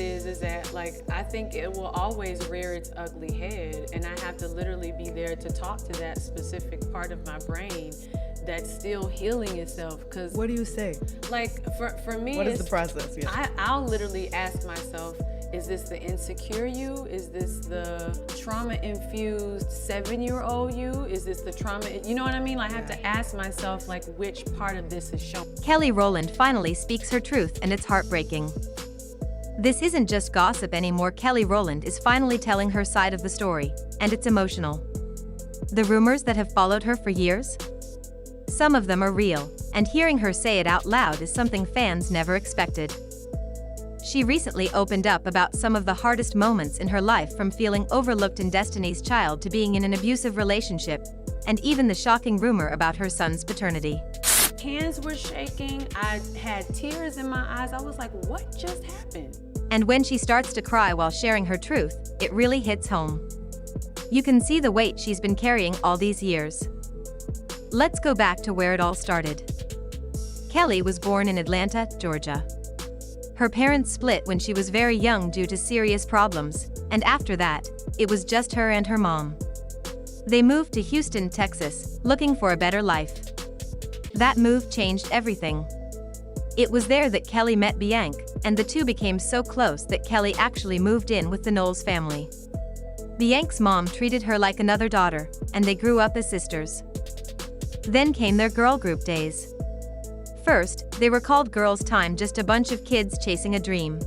is that, like, I think it will always rear its ugly head, and I have to literally be there to talk to that specific part of my brain that's still healing itself. Cause what do you say? Like, for me, what is the process? Yeah. I'll literally ask myself, is this the insecure you? Is this the trauma-infused 7-year-old you? Is this the trauma, you know what I mean? Like, I have to ask myself, like, which part of this is shown. Kelly Rowland finally speaks her truth, and it's heartbreaking. This isn't just gossip anymore. Kelly Rowland is finally telling her side of the story, and it's emotional. The rumors that have followed her for years? Some of them are real, and hearing her say it out loud is something fans never expected. She recently opened up about some of the hardest moments in her life, from feeling overlooked in Destiny's Child to being in an abusive relationship, and even the shocking rumor about her son's paternity. Hands were shaking, I had tears in my eyes, I was like, what just happened? And when she starts to cry while sharing her truth, it really hits home. You can see the weight she's been carrying all these years. Let's go back to where it all started. Kelly was born in Atlanta, Georgia. Her parents split when she was very young due to serious problems, and after that, it was just her and her mom. They moved to Houston, Texas, looking for a better life. That move changed everything. It was there that Kelly met Bianca, and the two became so close that Kelly actually moved in with the Knowles family. Bianca's mom treated her like another daughter, and they grew up as sisters. Then came their girl group days. First, they were called Girls' Time, just a bunch of kids chasing a dream.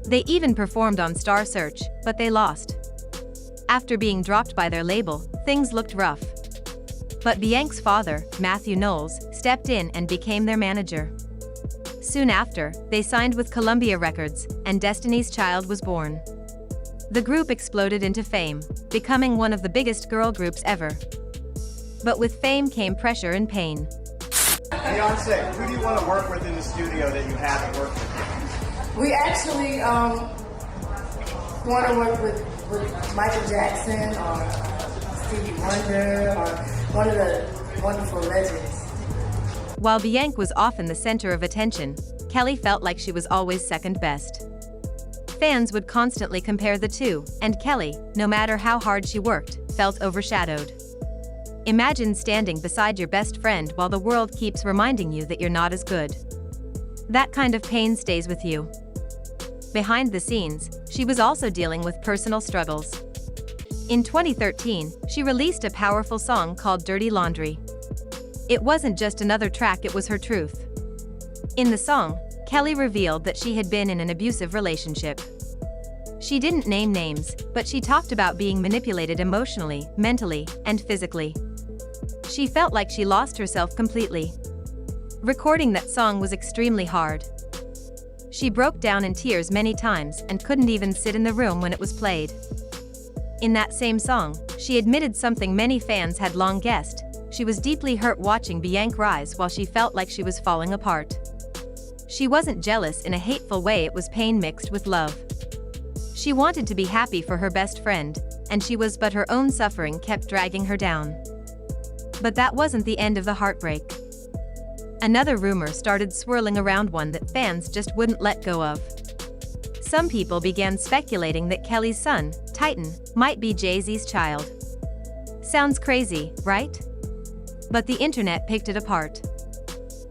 They even performed on Star Search, but they lost. After being dropped by their label, things looked rough. But Bianca's father, Matthew Knowles, stepped in and became their manager. Soon after, they signed with Columbia Records, and Destiny's Child was born. The group exploded into fame, becoming one of the biggest girl groups ever. But with fame came pressure and pain. Beyonce, who do you want to work with in the studio that you haven't worked with? We actually want to work with Michael Jackson or Stevie Wonder or one of the wonderful legends. While Bianca was often the center of attention, Kelly felt like she was always second best. Fans would constantly compare the two, and Kelly, no matter how hard she worked, felt overshadowed. Imagine standing beside your best friend while the world keeps reminding you that you're not as good. That kind of pain stays with you. Behind the scenes, she was also dealing with personal struggles. In 2013, she released a powerful song called Dirty Laundry. It wasn't just another track, it was her truth. In the song, Kelly revealed that she had been in an abusive relationship. She didn't name names, but she talked about being manipulated emotionally, mentally, and physically. She felt like she lost herself completely. Recording that song was extremely hard. She broke down in tears many times and couldn't even sit in the room when it was played. In that same song, she admitted something many fans had long guessed. She was deeply hurt watching Bianca rise while she felt like she was falling apart. She wasn't jealous in a hateful way, it was pain mixed with love. She wanted to be happy for her best friend, and she was, but her own suffering kept dragging her down. But that wasn't the end of the heartbreak. Another rumor started swirling around, one that fans just wouldn't let go of. Some people began speculating that Kelly's son, Titan, might be Jay-Z's child. Sounds crazy, right? But the internet picked it apart.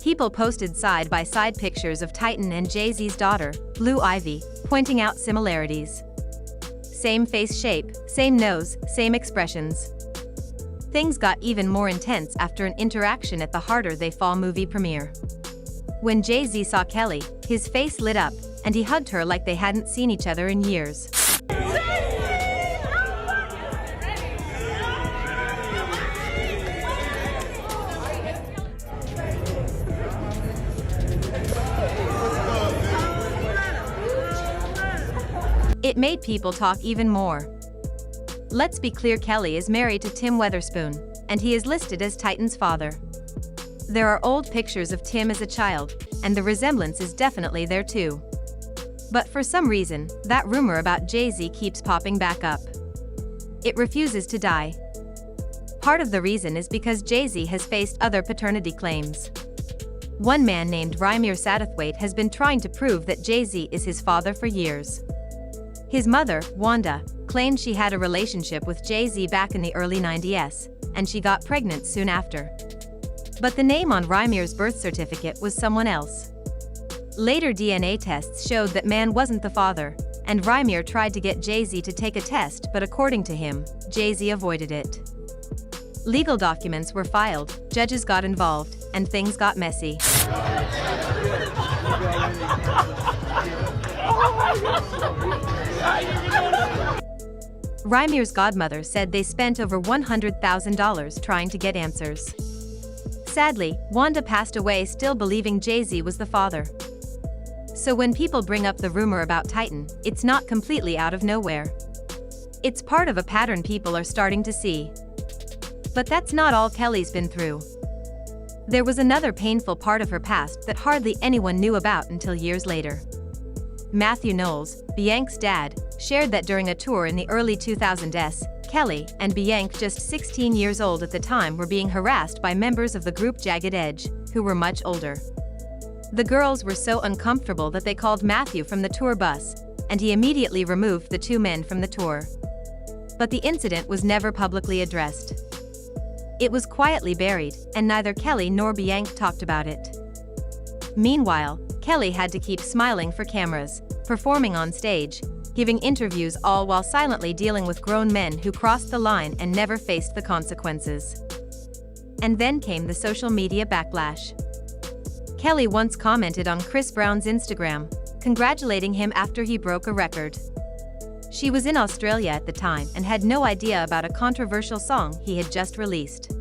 People posted side-by-side pictures of Titan and Jay-Z's daughter, Blue Ivy, pointing out similarities. Same face shape, same nose, same expressions. Things got even more intense after an interaction at the Harder They Fall movie premiere. When Jay-Z saw Kelly, his face lit up, and he hugged her like they hadn't seen each other in years. It made people talk even more. Let's be clear, Kelly is married to Tim Weatherspoon, and he is listed as Titan's father. There are old pictures of Tim as a child, and the resemblance is definitely there too. But for some reason, that rumor about Jay-Z keeps popping back up. It refuses to die. Part of the reason is because Jay-Z has faced other paternity claims. One man named celebnova has been trying to prove that Jay-Z is his father for years. His mother, Wanda, claimed she had a relationship with Jay-Z back in the early 90s, and she got pregnant soon after. But the name on Rymer's birth certificate was someone else. Later DNA tests showed that man wasn't the father, and Rymer tried to get Jay-Z to take a test, but according to him, Jay-Z avoided it. Legal documents were filed, judges got involved, and things got messy. Rymer's godmother said they spent over $100,000 trying to get answers. Sadly, Wanda passed away still believing Jay-Z was the father. So when people bring up the rumor about Titan, it's not completely out of nowhere. It's part of a pattern people are starting to see. But that's not all Kelly's been through. There was another painful part of her past that hardly anyone knew about until years later. Matthew Knowles, Bianca's dad, shared that during a tour in the early 2000s, Kelly and Bianca, just 16 years old at the time, were being harassed by members of the group Jagged Edge, who were much older. The girls were so uncomfortable that they called Matthew from the tour bus, and he immediately removed the two men from the tour. But the incident was never publicly addressed. It was quietly buried, and neither Kelly nor Bianca talked about it. Meanwhile, Kelly had to keep smiling for cameras, performing on stage, giving interviews, all while silently dealing with grown men who crossed the line and never faced the consequences. And then came the social media backlash. Kelly once commented on Chris Brown's Instagram, congratulating him after he broke a record. She was in Australia at the time and had no idea about a controversial song he had just released.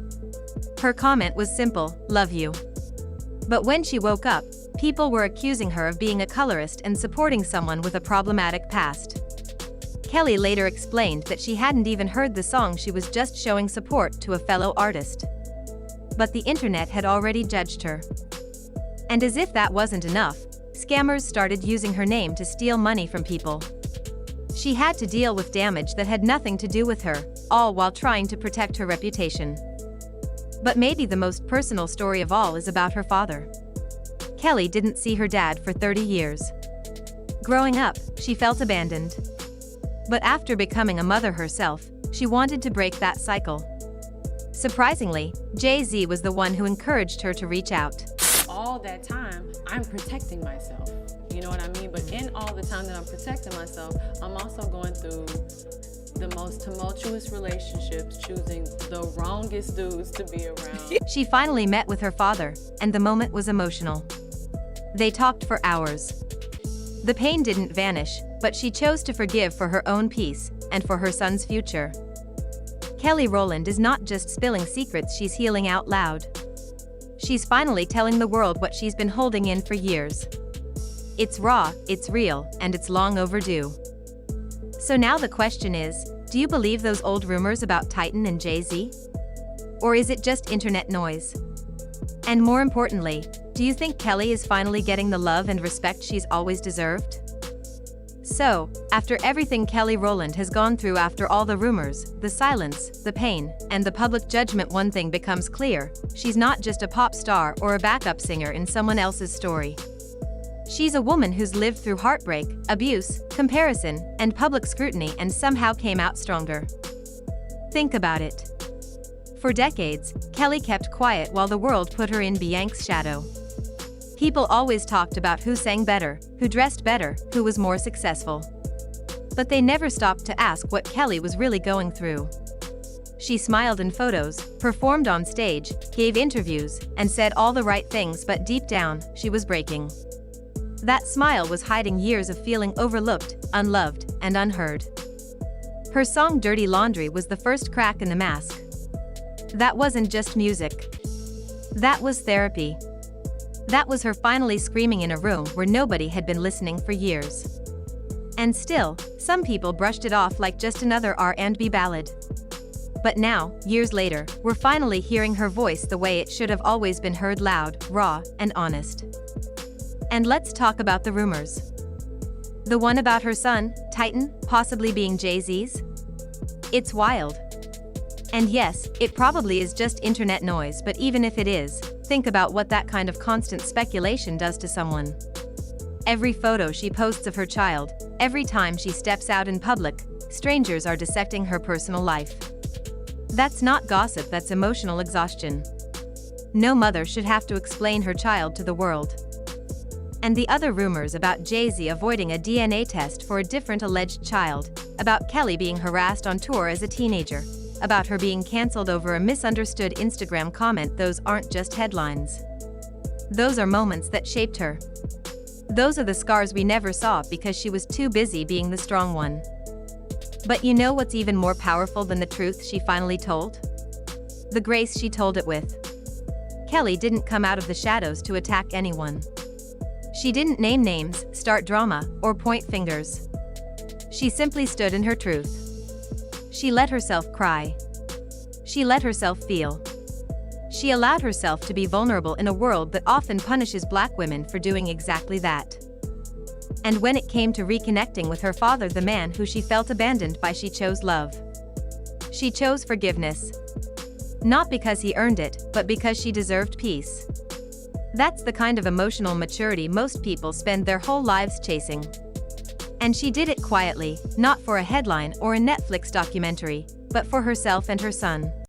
Her comment was simple, "Love you." But when she woke up, people were accusing her of being a colorist and supporting someone with a problematic past. Kelly later explained that she hadn't even heard the song, she was just showing support to a fellow artist. But the internet had already judged her. And as if that wasn't enough, scammers started using her name to steal money from people. She had to deal with damage that had nothing to do with her, all while trying to protect her reputation. But maybe the most personal story of all is about her father. Kelly didn't see her dad for 30 years. Growing up, she felt abandoned. But after becoming a mother herself, she wanted to break that cycle. Surprisingly, Jay-Z was the one who encouraged her to reach out. All that time, I'm protecting myself. You know what I mean? But in all the time that I'm protecting myself, I'm also going through the most tumultuous relationships, choosing the wrongest dudes to be around. She finally met with her father, and the moment was emotional. They talked for hours. The pain didn't vanish, but she chose to forgive for her own peace and for her son's future. Kelly Rowland is not just spilling secrets, she's healing out loud. She's finally telling the world what she's been holding in for years. It's raw, it's real, and it's long overdue. So now the question is, do you believe those old rumors about Titan and Jay-Z? Or is it just internet noise? And more importantly, do you think Kelly is finally getting the love and respect she's always deserved? So, after everything Kelly Rowland has gone through, after all the rumors, the silence, the pain, and the public judgment, one thing becomes clear: she's not just a pop star or a backup singer in someone else's story. She's a woman who's lived through heartbreak, abuse, comparison, and public scrutiny, and somehow came out stronger. Think about it. For decades, Kelly kept quiet while the world put her in Bianca's shadow. People always talked about who sang better, who dressed better, who was more successful. But they never stopped to ask what Kelly was really going through. She smiled in photos, performed on stage, gave interviews, and said all the right things, but deep down, she was breaking. That smile was hiding years of feeling overlooked, unloved, and unheard. Her song Dirty Laundry was the first crack in the mask. That wasn't just music. That was therapy. That was her finally screaming in a room where nobody had been listening for years. And still, some people brushed it off like just another R&B ballad. But now, years later, we're finally hearing her voice the way it should have always been heard: loud, raw, and honest. And let's talk about the rumors. The one about her son, Titan, possibly being Jay-Z's? It's wild. And yes, it probably is just internet noise, but even if it is, think about what that kind of constant speculation does to someone. Every photo she posts of her child, every time she steps out in public, strangers are dissecting her personal life. That's not gossip, that's emotional exhaustion. No mother should have to explain her child to the world. And the other rumors about Jay-Z avoiding a DNA test for a different alleged child, about Kelly being harassed on tour as a teenager, about her being cancelled over a misunderstood Instagram comment, those aren't just headlines. Those are moments that shaped her. Those are the scars we never saw because she was too busy being the strong one. But you know what's even more powerful than the truth she finally told? The grace she told it with. Kelly didn't come out of the shadows to attack anyone. She didn't name names, start drama, or point fingers. She simply stood in her truth. She let herself cry. She let herself feel. She allowed herself to be vulnerable in a world that often punishes Black women for doing exactly that. And when it came to reconnecting with her father, the man who she felt abandoned by, she chose love. She chose forgiveness. Not because he earned it, but because she deserved peace. That's the kind of emotional maturity most people spend their whole lives chasing. And she did it quietly, not for a headline or a Netflix documentary, but for herself and her son.